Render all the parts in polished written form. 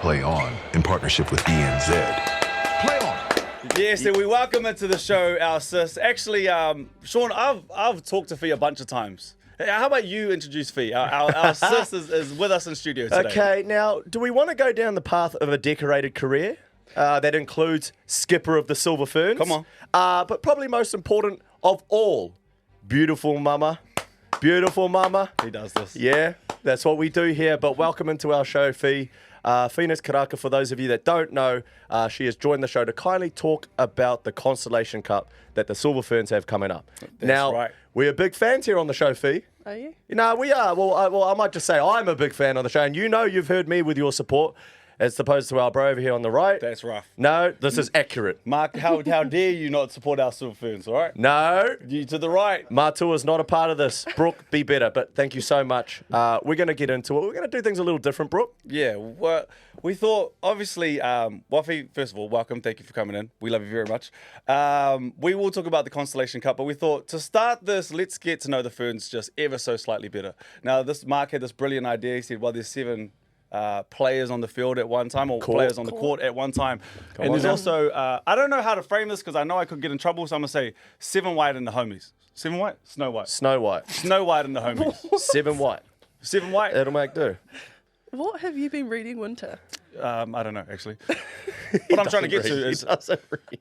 Play On in partnership with ENZ. Play On. Yes, and we welcome into the show our sis. Actually, Shaun, I've talked to Fee a bunch of times. How about you introduce Fee? Our sis is with us in studio today. Okay, now, do we want to go down the path of a decorated career? That includes skipper of the Silver Ferns. Come on. But probably most important of all, beautiful mama. Beautiful mama. He does this. Yeah, that's what we do here. But welcome into our show, Fee. Feena's Karaka, for those of you that don't know, she has joined the show to kindly talk about the Constellation Cup that the Silver Ferns have coming up. That's right. We're big fans here on the show, Fee. Are you? No, we are. Well, I might just say I'm a big fan of the show, and you know you've heard me with your support, as opposed to our bro over here on the right. That's rough. No, this is accurate. Marc, how dare you not support our Silver Ferns, all right? No, You to the right. Martu is not a part of this. Brook, be better, but thank you so much. We're going to get into it. We're going to do things a little different, Brook. Yeah, well, we thought, obviously, Wafi, first of all, welcome. Thank you for coming in. We love you very much. We will talk about the Constellation Cup, but we thought to start this, let's get to know the Ferns just ever so slightly better. Now, Marc had this brilliant idea. He said, well, there's 7 players on the field at one time, or players on the court at one time. And there's also, I don't know how to frame this because I know I could get in trouble, so I'm going to say 7 white and the homies. 7 white? Snow White. Snow White. Snow White and the homies. 7 white. 7 white? It'll make do. What have you been reading, Winter? I don't know, actually. What I'm trying to get to is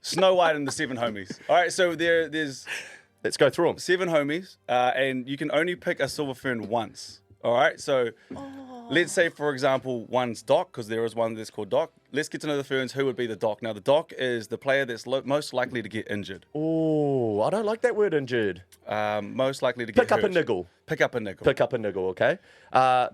Snow White and the 7 homies. All right, so there's Let's go through them. 7 homies, and you can only pick a Silver Fern once. All right, so let's say, for example, one's Doc, because there is one that's called Doc. Let's get to know the Ferns. Who would be the Doc? Now, the Doc is the player that's most likely to get injured. Oh, I don't like that word, injured. Most likely to get Pick up a hurt. niggle. Pick up a nickel. Pick up a niggle, okay?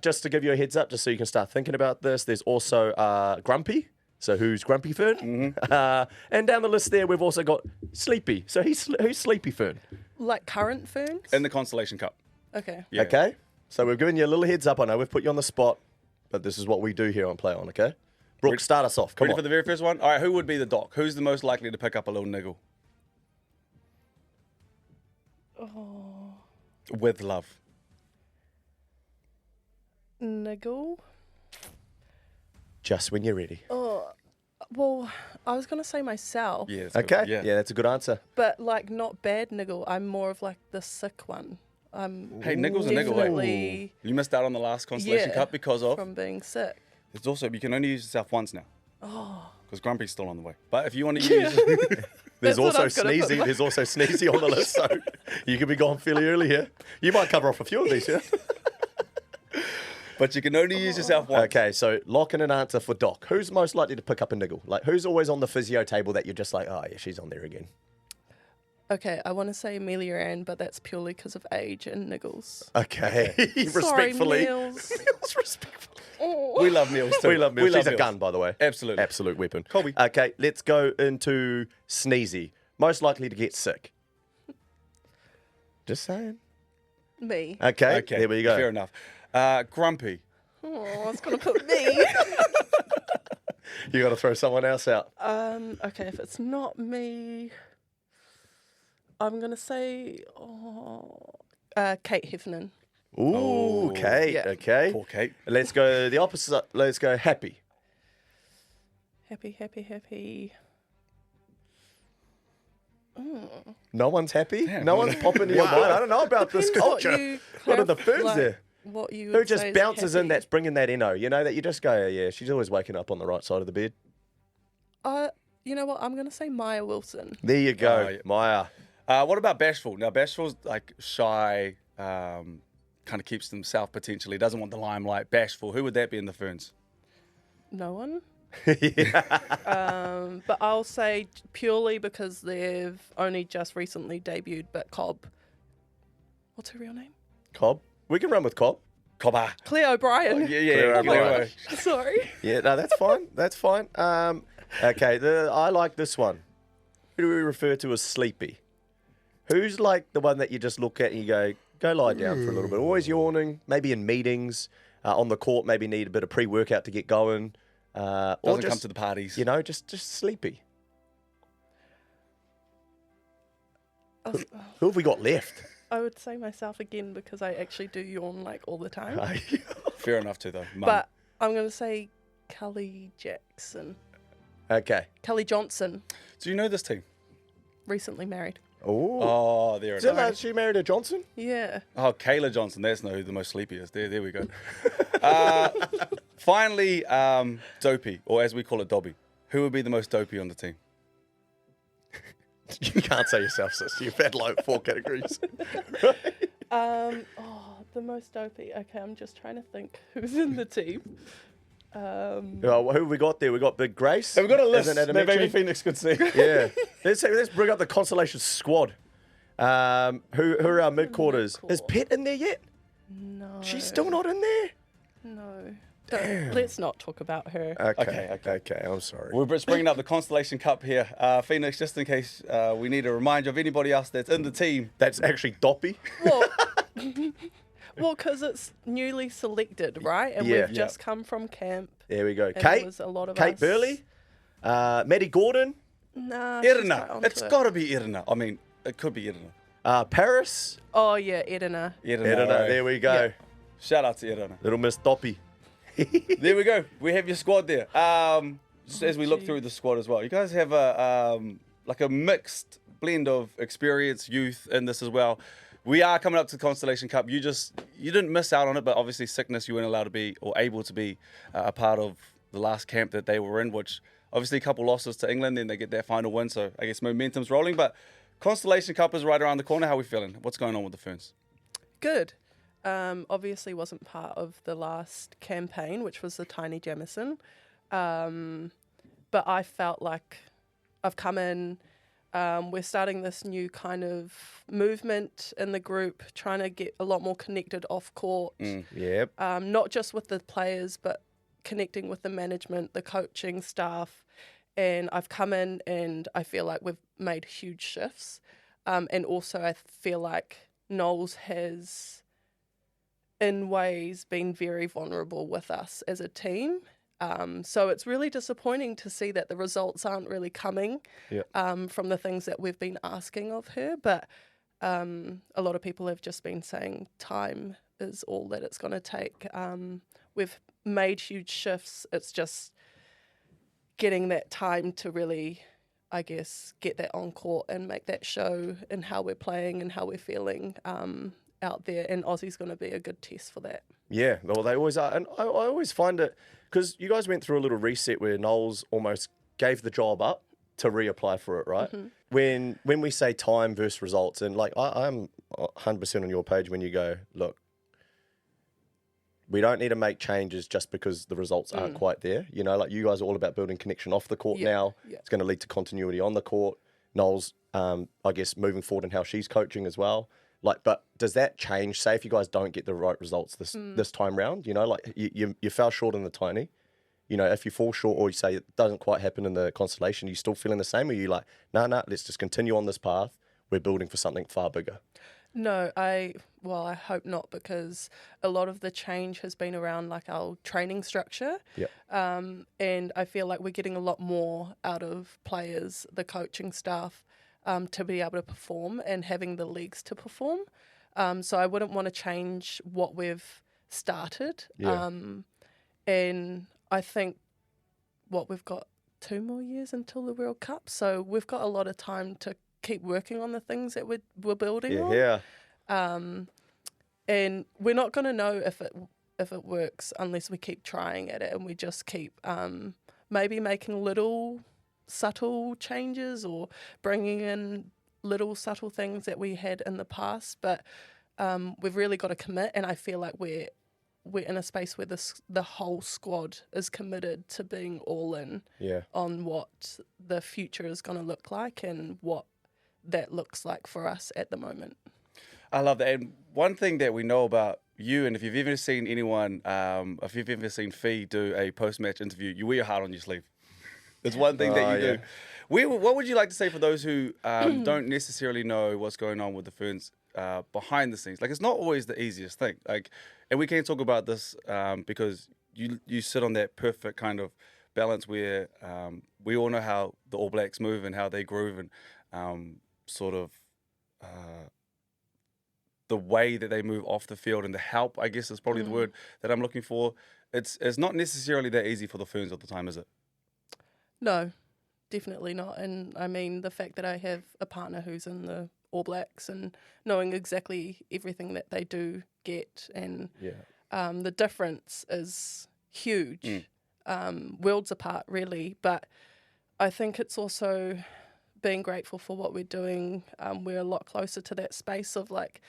Just to give you a heads up, just so you can start thinking about this, there's also Grumpy. So who's Grumpy Fern? And down the list there, we've also got Sleepy. So who's Sleepy Fern? Like current ferns? In the Constellation Cup. Okay. Yeah. Okay? So we've given you a little heads up. I know we've put you on the spot, but this is what we do here on Play On, okay? Brooke, start us off. Come Ready on. for the very first one? All right, who would be the Doc? Who's the most likely to pick up a little niggle? Oh. With love. Niggle? Just when you're ready. Oh. Well, I was going to say myself. Yeah. that's Okay? good. Yeah, that's a good answer. But like not bad niggle. I'm more of like the sick one. Hey, niggle's a niggle. Definitely You missed out on the last Constellation Cup because of. from being sick. It's also, you can only use yourself once now. Oh. Because Grumpy's still on the way. But if you want to use. There's That's what also I was gonna put Sneezy. There's also Sneezy on the list, so you could be gone fairly early here. You might cover off a few of these here. But you can only use yourself once. Okay, so lock in an answer for Doc. Who's most likely to pick up a niggle? Like, who's always on the physio table that you're just like, oh, yeah, she's on there again? Okay, I want to say Amelia Ann, but that's purely because of age and niggles. Okay, Sorry, respectfully. Mills. Respectfully. Oh. We love Mills too. We love Mills. She's a Mills. gun, by the way. Absolutely. Absolute weapon. Colby. Okay, let's go into Sneezy. Most likely to get sick. Just saying. Me. Okay, there we go. Fair enough. Grumpy. Oh, I was going to put me. You got to throw someone else out. Okay, if it's not me, I'm going to say Kate Heffernan. Ooh, Kate. Yeah. Okay. Poor Kate. Let's go the opposite. Let's go Happy. Happy. No one's happy? Damn. No one's popping in your mind? I don't know about this Depends culture. What are the Ferns there? What you Who would just say is bounces in happy. that's bringing that inno? You know, that you just go, yeah, she's always waking up on the right side of the bed. You know what? I'm going to say Maya Wilson. There you go, Oh, yeah. Maya. What about Bashful? Now, Bashful's like shy, kind of keeps himself potentially, doesn't want the limelight. Bashful, who would that be in the Ferns? No one. Yeah. But I'll say purely because they've only just recently debuted, but Cobb. What's her real name? Cobb. We can run with Cobb. Cobber. Claire O'Brien. Yeah. Claire O'Brien. Sorry. Yeah, no, that's fine. That's fine. Okay, I like this one. Who do we refer to as Sleepy? Who's like the one that you just look at and you go lie down for a little bit? Always yawning, maybe in meetings, on the court, maybe need a bit of pre-workout to get going. Or Doesn't just, come to the parties. you know, just sleepy. Who have we got left? I would say myself again because I actually do yawn like all the time. Fair enough too, though. Mum. But I'm going to say Kelly Jackson. Okay. Kelly Johnson, Do you know this team? recently married. Oh. Oh, there it Is is. she married a Johnson? Yeah. Oh, Kayla Johnson. That's not who the most sleepy is. There we go. Finally, Dopey, or as we call it, Dobby. Who would be the most dopey on the team? You can't say yourself, sis. You've had like 4 categories. The most dopey. Okay, I'm just trying to think who's in the team. Who have we got there? We got Big Grace. Have we got a as list an that Adamichi. maybe Phoenix could see? Yeah. Let's bring up the Constellation squad. Who are our mid-quarters? Is Pet in there yet? No. She's still not in there? No. Let's not talk about her. Okay. I'm sorry. We're just bringing up the Constellation Cup here. Phoenix, just in case we need a reminder of anybody else that's in the team. That's actually Doppy. Well, because it's newly selected, right? And Yeah. we've just come from camp. There we go. And Kate. there was a lot of Kate us. Burley. Maddie Gordon. Nah. she's quite Irna. onto It's it. got to be Irna. I mean, it could be Irna. Paris. Oh, yeah, Edina. Edina. There we go. Yeah. Shout out to Irna. Little Miss Doppy. There we go. We have your squad there. Just as we look through the squad as well, you guys have a mixed blend of experience, youth in this as well. We are coming up to the Constellation Cup. You didn't miss out on it, but obviously sickness, you weren't allowed to be or able to be a part of the last camp that they were in, which obviously a couple losses to England, then they get their final win. So I guess momentum's rolling. But Constellation Cup is right around the corner. How are we feeling? What's going on with the Ferns? Good. Obviously wasn't part of the last campaign, which was the Tiny Jamison. But I felt like I've come in. We're starting this new kind of movement in the group, trying to get a lot more connected off court. Yep. Not just with the players, but connecting with the management, the coaching staff. And I've come in and I feel like we've made huge shifts. And also I feel like Knowles has, in ways, been very vulnerable with us as a team. So it's really disappointing to see that the results aren't really coming from the things that we've been asking of her. But a lot of people have just been saying time is all that it's going to take. We've made huge shifts. It's just getting that time to really, I guess, get that on court and make that show in how we're playing and how we're feeling out there. And Aussie's going to be a good test for that. Yeah, well, they always are. And I always find it, because you guys went through a little reset where Knowles almost gave the job up to reapply for it, right? Mm-hmm. When we say time versus results, and like I'm 100% on your page when you go, look, we don't need to make changes just because the results aren't quite there. You know, like you guys are all about building connection off the court now. Yeah. It's going to lead to continuity on the court. Knowles, I guess, moving forward in how she's coaching as well. Like, but does that change? Say if you guys don't get the right results this time round, you know, like you fell short in the Tiny. You know, if you fall short or you say it doesn't quite happen in the Constellation, you still feeling the same? Or you like, no, let's just continue on this path. We're building for something far bigger. No, I hope not, because a lot of the change has been around like our training structure. Yeah. And I feel like we're getting a lot more out of players, the coaching staff, to be able to perform and having the leagues to perform. So I wouldn't want to change what we've started. Yeah. And I think we've got 2 more years until the World Cup. So we've got a lot of time to keep working on the things that we're building on. Yeah. And we're not going to know if it works unless we keep trying at it, and we just keep maybe making little subtle changes or bringing in little subtle things that we had in the past. But we've really got to commit, and I feel like we're in a space where the whole squad is committed to being all in on what the future is going to look like and what that looks like for us at the moment. I love that. And one thing that we know about you, and if you've ever seen anyone, if you've ever seen Fee do a post-match interview, you wear your heart on your sleeve. It's one thing that you do. What would you like to say for those who don't necessarily know what's going on with the Ferns behind the scenes? Like, it's not always the easiest thing. Like, and we can't talk about this because you sit on that perfect kind of balance where we all know how the All Blacks move and how they groove and sort of the way that they move off the field and the help, I guess is probably the word that I'm looking for. it's not necessarily that easy for the Ferns at the time, is it? No, definitely not. And I mean, the fact that I have a partner who's in the All Blacks and knowing exactly everything that they do get, and the difference is huge, worlds apart, really. But I think it's also being grateful for what we're doing. We're a lot closer to that space of like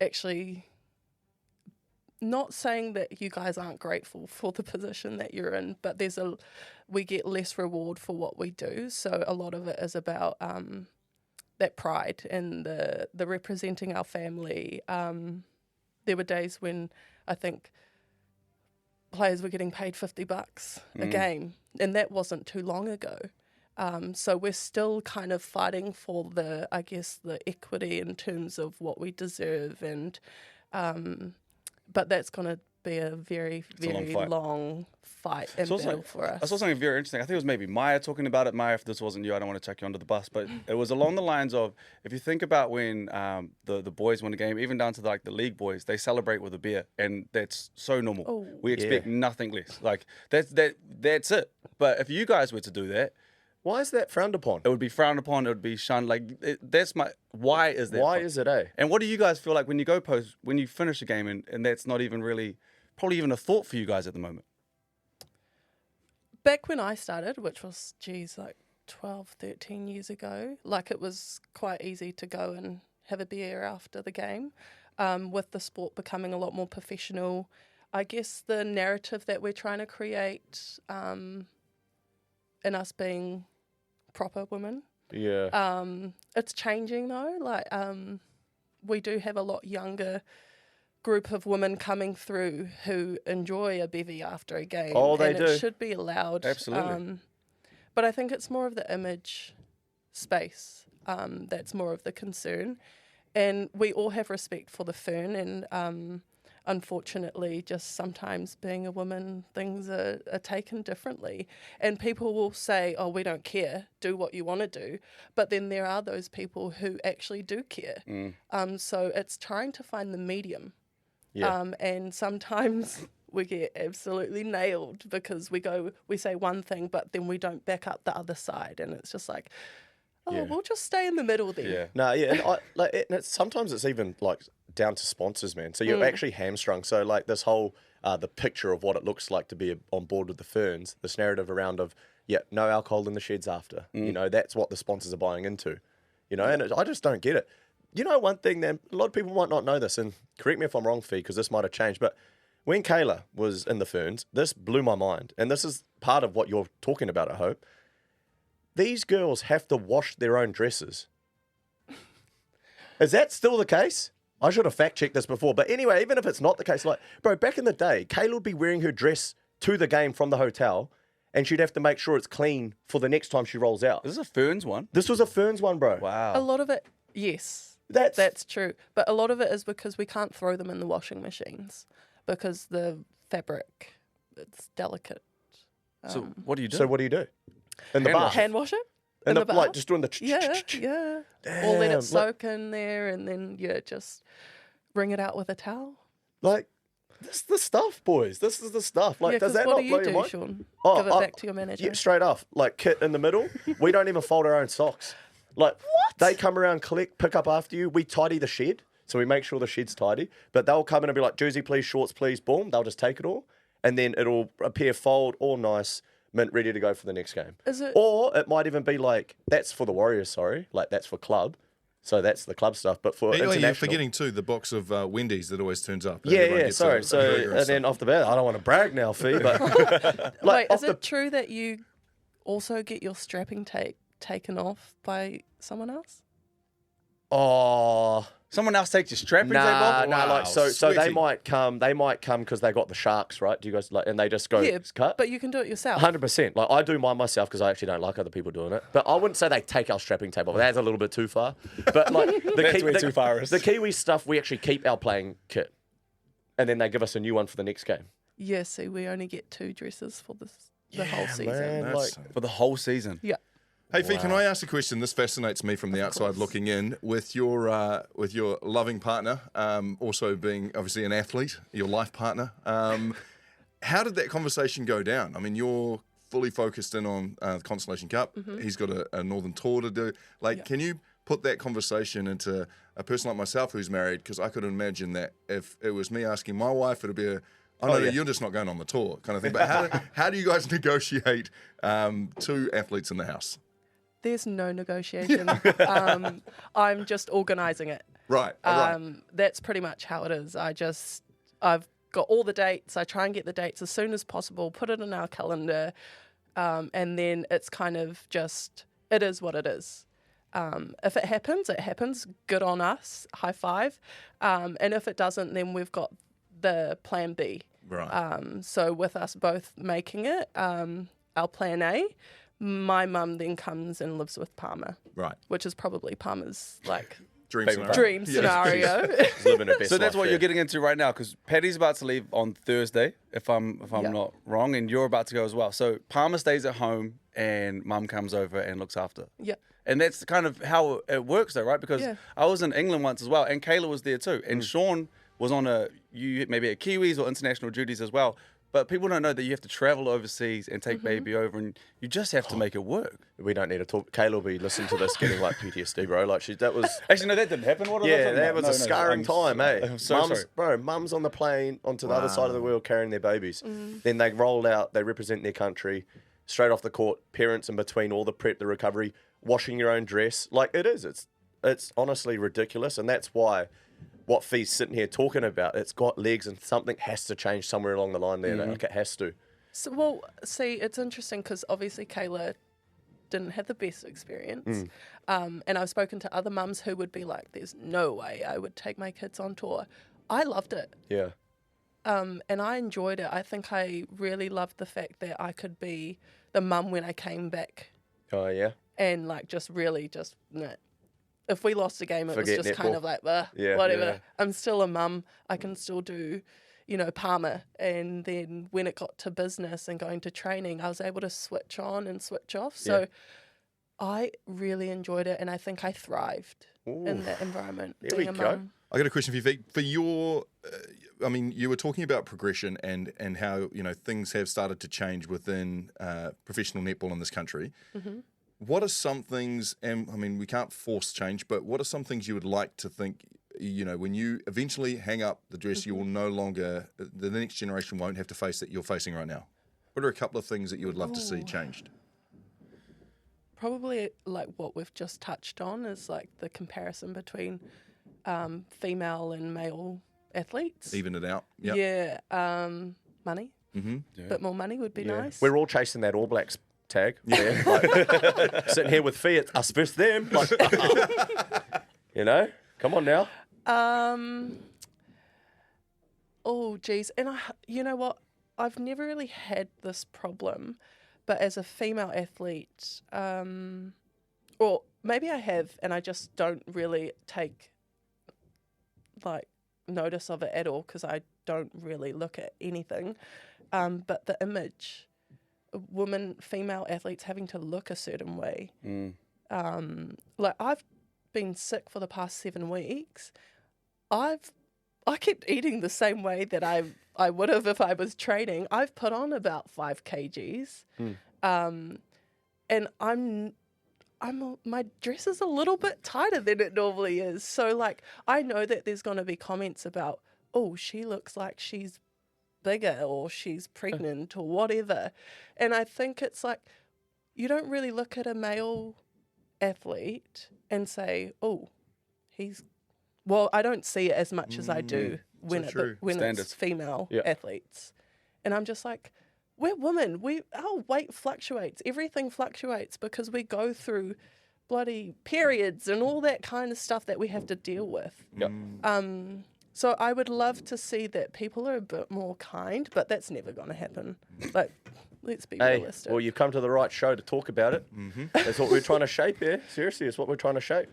actually not saying that you guys aren't grateful for the position that you're in, but we get less reward for what we do. So a lot of it is about that pride and the representing our family. There were days when I think players were getting paid $50 a game, and that wasn't too long ago. So we're still kind of fighting for the equity in terms of what we deserve, and but that's going to be a very, very long fight and battle for us. I saw something very interesting. I think it was maybe Maya talking about it. Maya, if this wasn't you, I don't want to chuck you under the bus, but it was along the lines of, if you think about when the boys win a game, even down to the league boys, they celebrate with a beer, and that's so normal. Oh, we expect nothing less. Like that's it. But if you guys were to do that, why is that frowned upon? it would be frowned upon. It would be shunned. Like why is that? Why is it, eh? And what do you guys feel like when you finish a game and that's not even really, probably even a thought for you guys at the moment? back when I started, which was, 12, 13 years ago, it was quite easy to go and have a beer after the game. With the sport becoming a lot more professional, I guess the narrative that we're trying to create in us being proper women, it's changing though. We do have a lot younger group of women coming through who enjoy a bevy after a game. Oh, they do. It should be allowed. Absolutely. But I think it's more of the image space that's more of the concern. And we all have respect for the Fern, and unfortunately, just sometimes being a woman, things are taken differently. And people will say, oh, we don't care, do what you want to do. But then there are those people who actually do care. So it's trying to find the medium. And sometimes we get absolutely nailed because we say one thing, but then we don't back up the other side. And it's just like, we'll just stay in the middle there. Yeah. No, yeah, and sometimes it's even down to sponsors, man. So you're actually hamstrung. So this whole the picture of what it looks like to be on board with the Ferns, this narrative around no alcohol in the sheds after. That's what the sponsors are buying into. And I just don't get it. One thing that a lot of people might not know this, and correct me if I'm wrong, Fee, because this might have changed, but when Kayla was in the Ferns, this blew my mind, and this is part of what you're talking about, I hope. These girls have to wash their own dresses. Is that still the case? I should have fact-checked this before. But anyway, even if it's not the case, bro, back in the day, Kayla would be wearing her dress to the game from the hotel, and she'd have to make sure it's clean for the next time she rolls out. This is a Ferns one. This was a Ferns one, bro. Wow. A lot of it, yes. That's true. But a lot of it is because we can't throw them in the washing machines because the fabric, it's delicate. So what do you do? So what do you do? In the bath? Hand wash it? In the bath? Just doing the... Yeah. Or let it soak in there and then, just wring it out with a towel. This is the stuff, boys. This is the stuff. Does that what not do blow you your do, mind? Shaun? Oh, Give it back to your manager. Yeah, straight off. Kit in the middle. We don't even fold our own socks. What? They come around, pick up after you. We tidy the shed, so we make sure the shed's tidy. But they'll come in and be like, jersey, please, shorts, please, boom. They'll just take it all. And then it'll appear fold, all nice, mint, ready to go for the next game. Is it? Or it might even be that's for the Warriors, sorry. That's for club. So that's the club stuff. But for international... You're forgetting too the box of Wendy's that always turns up. Sorry. So, and then off the bat, I don't want to brag now, Fee, but... Wait, is it true that you also get your strapping tape taken off by someone else? Oh... Someone else takes your strapping tape off? Wow. So they might come because they got the Sharks, right? Do you guys and they just go cut? But you can do it yourself. 100%. I do mine myself because I actually don't like other people doing it. But I wouldn't say they take our strapping tape off. That's a little bit too far. But too far is. The Kiwi stuff, we actually keep our playing kit, and then they give us a new one for the next game. Yeah, see, we only get 2 dresses for the whole season. Man, For the whole season? Yeah. Hey, Fee, can I ask a question? This fascinates me from the outside looking in. With your loving partner, also being obviously an athlete, your life partner, How did that conversation go down? I mean, you're fully focused in on the Constellation Cup. He's got a Northern Tour to do. Like, can you put that conversation into a person like myself who's married? Because I could imagine that if it was me asking my wife, it'd be a, oh, no, you're just not going on the tour kind of thing. But how do you guys negotiate two athletes in the house? There's no negotiation. I'm just organising it. Right. That's pretty much how it is. I've got all the dates. I try and get the dates as soon as possible, put it in our calendar, and then it's kind of just, it is what it is. If it happens, it happens. Good on us. High five. And if it doesn't, then we've got the plan B. Right. So with us both making it, our plan A, my mum then comes and lives with Palmer. Right. Which is probably Palmer's like Dream Dream scenario. dream Yes. scenario. He's living a best So that's life what there. you're getting into right now, because Paddy's about to leave on Thursday, if I'm Yeah. not wrong, and you're about to go as well. So Palmer stays at home, and Mum comes over and looks after. Yeah. And that's kind of how it works, though, right? Because Yeah. I was in England once as well, and Kayla was there too, and Shaun was on maybe at Kiwis or international duties as well. But people don't know that you have to travel overseas and take baby over, and you just have to make it work. We don't need to talk. Kayla will be listening to this getting like PTSD, bro. Like that was. Actually, no, that didn't happen. What Yeah, that was a scarring time, eh? I'm so sorry. Mums on the plane onto the other side of the world carrying their babies. Then they roll out, they represent their country, straight off the court, parents in between, all the prep, the recovery, washing your own dress. Like it is. It's honestly ridiculous, and that's why what Fee's sitting here talking about, it's got legs and something has to change somewhere along the line there. Like it has to. So, well, see, it's interesting because obviously Kayla didn't have the best experience. And I've spoken to other mums who would be like, there's no way I would take my kids on tour. I loved it. Yeah. And I enjoyed it. I think I really loved the fact that I could be the mum when I came back Oh, yeah. and like just really just, nah. If we lost a game, it Forget was just netball. kind of like, Yeah, whatever. yeah. I'm still a mum. I can still do, Palmer. And then when it got to business and going to training, I was able to switch on and switch off. So I really enjoyed it, and I think I thrived in that environment. There being we a go. mum. I got a question for you, Vic. For your, I mean, you were talking about progression and how things have started to change within professional netball in this country. What are some things, and I mean, we can't force change, but what are some things you would like to think, when you eventually hang up the dress, you will no longer, the next generation won't have to face that you're facing right now? What are a couple of things that you would love to see changed? Probably like what we've just touched on is like the comparison between female and male athletes. Even it out? Yep. Yeah. Money. A bit more money would be nice. We're all chasing that All Blacks tag. Yeah. Like, sitting here with Fee, it's us versus them. Like, come on now. Oh, geez. And you know what? I've never really had this problem, but as a female athlete, or maybe I have, and I just don't really take like notice of it at all because I don't really look at anything. But the image, female athletes having to look a certain way. Like I've been sick for the past 7 weeks. I kept eating the same way that I would have if I was training. I've put on about 5 kgs. And my dress is a little bit tighter than it normally is. So like I know that there's going to be comments about, oh, she looks like she's bigger or she's pregnant or whatever. And I think it's like you don't really look at a male athlete and say, oh, I don't see it as much as I do when Standards. it's female athletes. And I'm just like, we're women. Our weight fluctuates. Everything fluctuates because we go through bloody periods and all that kind of stuff that we have to deal with. So I would love to see that people are a bit more kind, but that's never going to happen. Like, let's be realistic. Well, you've come to the right show to talk about it. That's what we're trying to shape here. Seriously, it's what we're trying to shape.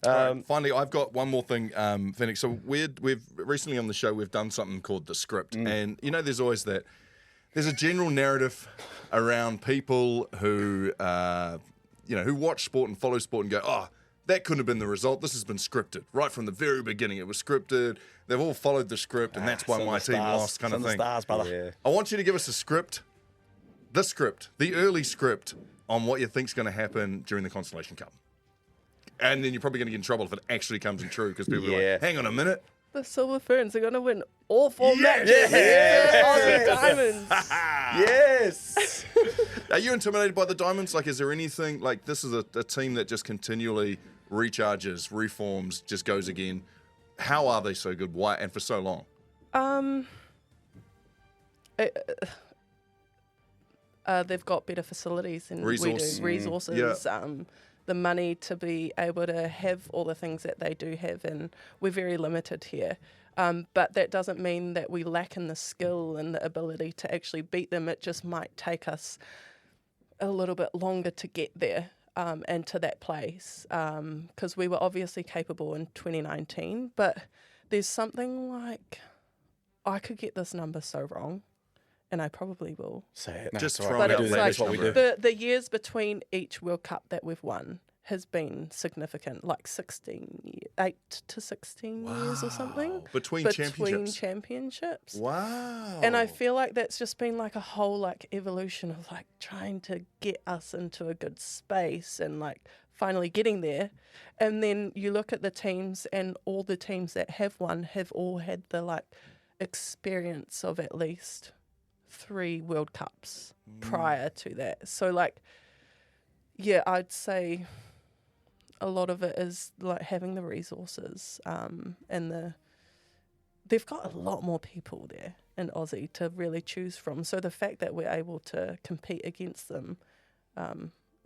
Right, finally, I've got one more thing, Phoenix. So we've recently on the show, we've done something called the script. And, there's always there's a general narrative around people who, who watch sport and follow sport and go, oh, that couldn't have been the result. This has been scripted right from the very beginning. It was scripted. They've all followed the script, and that's why Send my the team stars. lost, kind of Send the thing. stars, brother. Yeah. I want you to give us a script, the early script on what you think's going to happen during the Constellation Cup. And then you're probably going to get in trouble if it actually comes in true because people are Yeah. like, hang on a minute. The Silver Ferns are going to win all 4 Yes! matches. Yes! Aussie Diamonds. Yes. Are you intimidated by the Diamonds? Like, is there anything, like, this is a team that just continually recharges, reforms, just goes again. How are they so good? Why? And for so long? They've got better facilities than Resource. we do. Resources. Yeah. The money to be able to have all the things that they do have, and we're very limited here. But that doesn't mean that we lack in the skill and the ability to actually beat them. It just might take us a little bit longer to get there and to that place, because we were obviously capable in 2019. But there's something like, I could get this number so wrong, and I probably will. Say it. Just it's all throw right. it But out it's there. like That's what we do. the years between each World Cup that we've won has been significant, like 8 to 16 years or something. Between championships. championships. Wow. And I feel like that's just been like a whole like evolution of like trying to get us into a good space and like finally getting there. And then you look at the teams, and all the teams that have won have all had the like experience of at least 3 World Cups prior to that. So like, yeah, I'd say a lot of it is like having the resources and they've got a lot more people there in Aussie to really choose from. So the fact that we're able to compete against them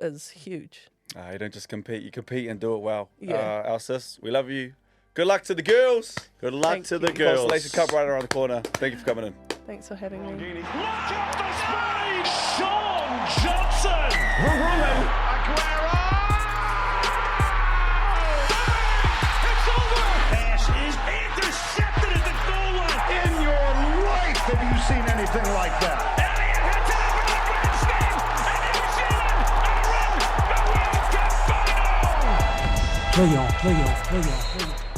is huge. You don't just compete, you compete and do it well. Yeah. Our sis, we love you. Good luck to the girls. Good luck Thank to you. the girls. Constellation Cup right around the corner. Thank you for coming in. Thanks for having me. Look at the speed! Shaun Johnson! Aguero! It's over! Pass is intercepted at the goal line! In your life have you seen anything like that? Elliott hits it over the grandstand! And New Zealand are in the World Cup final! Play on.